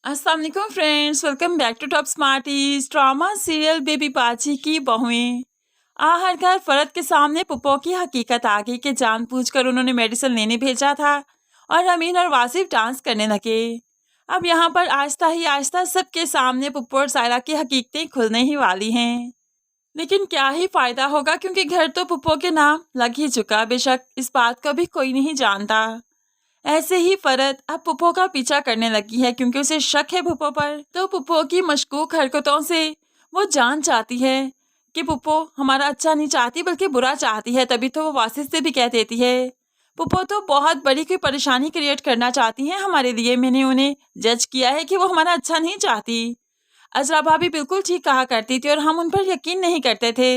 अस्सलाम वालेकुम friends, welcome back to top smarties. Drama serial Baby Baji की बहुएं। आखिरकार फरद के सामने पुप्पो की हकीकत आ गई कि जानबूझकर उन्होंने मेडिसिन लेने भेजा था और अमीन और वासिफ डांस करने लगे। अब यहाँ पर आहिस्ता ही आहिस्ता सबके सामने पुप्पो और सायरा की हकीकतें खुलने ही वाली हैं। लेकिन क्या ही फायदा होगा, क्योंकि घर तो पुप्पो के नाम लग ही चुका। बेशक इस बात को भी कोई नहीं जानता। ऐसे ही फरद अब पुप्पो का पीछा करने लगी है, क्योंकि उसे शक है पुप्पो पर। तो पुप्पो की मशकूक हरकतों से वो जान चाहती है कि पुप्पो हमारा अच्छा नहीं चाहती बल्कि बुरा चाहती है। तभी तो वो वासिफ से भी कह देती है पुप्पो तो बहुत बड़ी कोई परेशानी क्रिएट करना चाहती हैं हमारे लिए। मैंने उन्हें जज किया है कि वो हमारा अच्छा नहीं चाहती। अजरा भाभी बिल्कुल ठीक कहा करती थी और हम उन पर यकीन नहीं करते थे।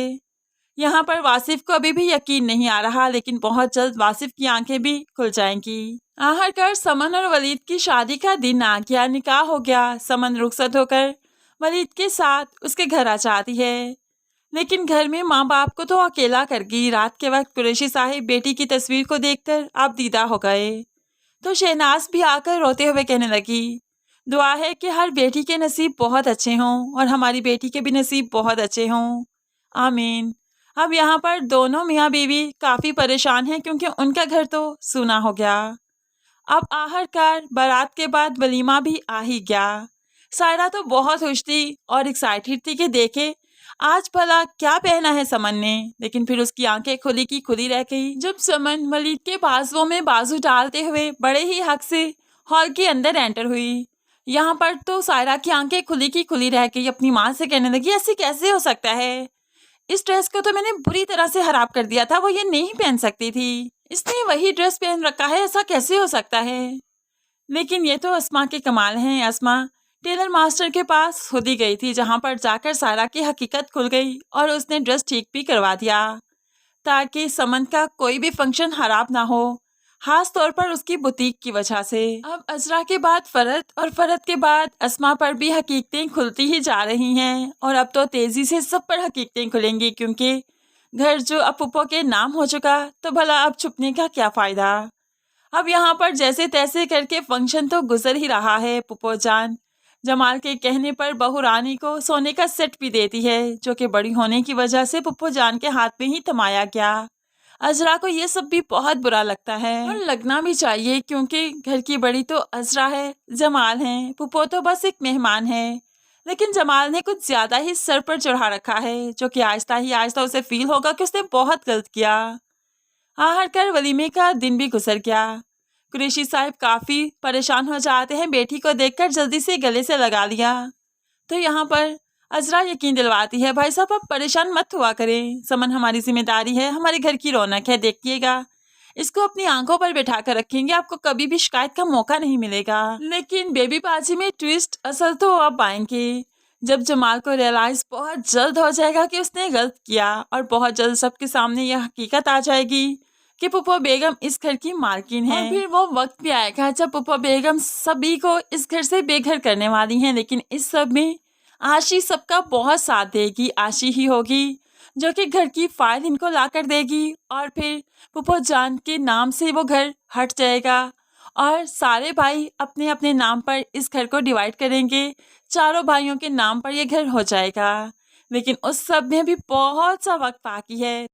यहाँ पर वासिफ को अभी भी यकीन नहीं आ रहा, लेकिन बहुत जल्द वासिफ की आंखें भी खुल जाएंगी। आखिरकार समन और वलीद की शादी का दिन आ गया, निकाह हो गया। समन रुखसत होकर वलीद के साथ उसके घर आ जाती है, लेकिन घर में माँ बाप को तो अकेला कर गई। रात के वक्त कुरैशी साहिब बेटी की तस्वीर को देखकर आप दीदा हो गए। तो शहनाज भी आकर रोते हुए कहने लगी, दुआ है कि हर बेटी के नसीब बहुत अच्छे हों और हमारी बेटी के भी नसीब बहुत अच्छे हों, आमीन। अब यहाँ पर दोनों मियाँ बीवी काफ़ी परेशान हैं, क्योंकि उनका घर तो सूना हो गया। अब आखिरकार बारात के बाद वलीमा भी आ ही गया। सायरा तो बहुत खुश थी और एक्साइटेड थी कि देखे आज भला क्या पहना है समन ने। लेकिन फिर उसकी आंखें खुली की खुली रह गई जब समन वलीद के बाजुओं में बाजू डालते हुए बड़े ही हक से हॉल के अंदर एंटर हुई। यहाँ पर तो सायरा की आंखें खुली की खुली रह गई। अपनी माँ से कहने लगी, ऐसे कैसे हो सकता है? इस ड्रेस को तो मैंने बुरी तरह से खराब कर दिया था, वो ये नहीं पहन सकती थी। इसने वही ड्रेस पहन रखा है, ऐसा कैसे हो सकता है? लेकिन ये तो अस्मा के कमाल हैं। अस्मा टेलर मास्टर के पास खुद ही गई थी, जहाँ पर जाकर सारा की हकीकत खुल गई और उसने ड्रेस ठीक भी करवा दिया, ताकि समन का कोई भी फंक्शन खराब ना हो, खास तौर पर उसकी बुटीक की वजह से। अब अजरा के बाद फरद और फरद के बाद अस्मा पर भी हकीकतें खुलती ही जा रही हैं और अब तो तेजी से सब पर हकीकतें खुलेंगी, क्योंकि घर जो अब पुप्पो के नाम हो चुका, तो भला अब छुपने का क्या फायदा। अब यहाँ पर जैसे तैसे करके फंक्शन तो गुजर ही रहा है। पुप्पो जान जमाल के कहने पर बहू रानी को सोने का सेट भी देती है, जो कि बड़ी होने की वजह से पुप्पो जान के हाथ में ही थमाया गया। अजरा को ये सब भी बहुत बुरा लगता है और लगना भी चाहिए, क्योंकि घर की बड़ी तो अजरा है, जमाल है। पुप्पो तो बस एक मेहमान है, लेकिन जमाल ने कुछ ज्यादा ही सर पर चढ़ा रखा है, जो कि आहिस्ता ही आहिस्ता उसे फील होगा कि उसने बहुत गलत किया। आखिरकार वलीमे का दिन भी गुजर गया। कुरैशी साहब काफी परेशान हो जाते हैं, बेटी को देखकर जल्दी से गले से लगा लिया। तो यहाँ पर अजरा यकीन दिलवाती है, भाई साहब आप परेशान मत हुआ करें, समन हमारी जिम्मेदारी है, हमारे घर की रौनक है, देखिएगा इसको अपनी आंखों पर बैठा कर रखेंगे, आपको कभी भी शिकायत का मौका नहीं मिलेगा। लेकिन बेबी बाजी में ट्विस्ट असल तो अब आएंगे, जब जमाल को रियलाइज बहुत जल्द हो जाएगा कि उसने गलत किया, और बहुत जल्द सबके सामने यह हकीकत आ जाएगी कि पुप्पो बेगम इस घर की मालकिन है। और फिर वो वक्त भी आएगा जब पुप्पो बेगम सभी को इस घर से बेघर करने वाली हैं। लेकिन इस सब में आशी सबका बहुत साथ देगी। आशी ही होगी जो कि घर की फाइल इनको ला कर देगी, और फिर पुप्पो जान के नाम से वो घर हट जाएगा और सारे भाई अपने अपने नाम पर इस घर को डिवाइड करेंगे। चारों भाइयों के नाम पर ये घर हो जाएगा। लेकिन उस सब में भी बहुत सा वक्त बाकी है,